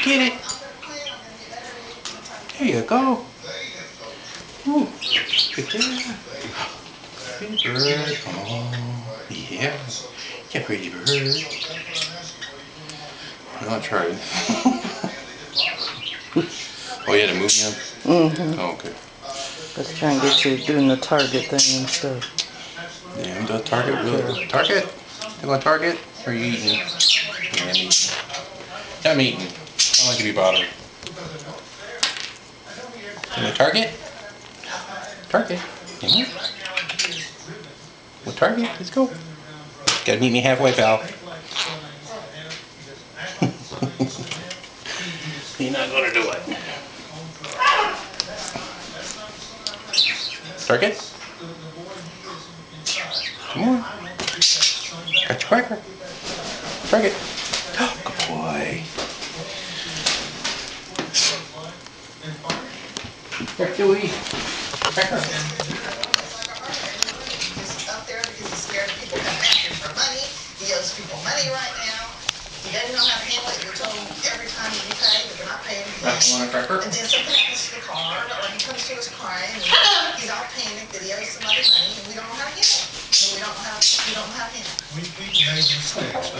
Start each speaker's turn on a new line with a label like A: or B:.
A: Get it. There you go. Ooh, good there. Pretty bird. Oh, yeah. Yeah, pretty bird. I'll try it. Oh, you had to move him?
B: Mm-hmm.
A: Oh, okay.
B: Let's try and get you doing the target thing and stuff.
A: Yeah, the target will. Target? You want target? Or are you eating? Yeah, I'm eating. I'm eating. I don't like to be bothered. You want target? Target. Yeah. Well, target. Let's go. Gotta meet me halfway, pal. You're not gonna do it. Target. Come on. Got your quaker. Target. Good boy. Here, Dewey. Quaker.
C: Up there because he's scared people come after him for money. He owes people money right now. He doesn't know how to handle it. You're told every time you pay that they're not paying him. And then something happens to the car, or he comes to us crying, and he's all panicked that he owes somebody money, and we don't know how to handle it. And we don't know how to handle it.
D: We made mistakes.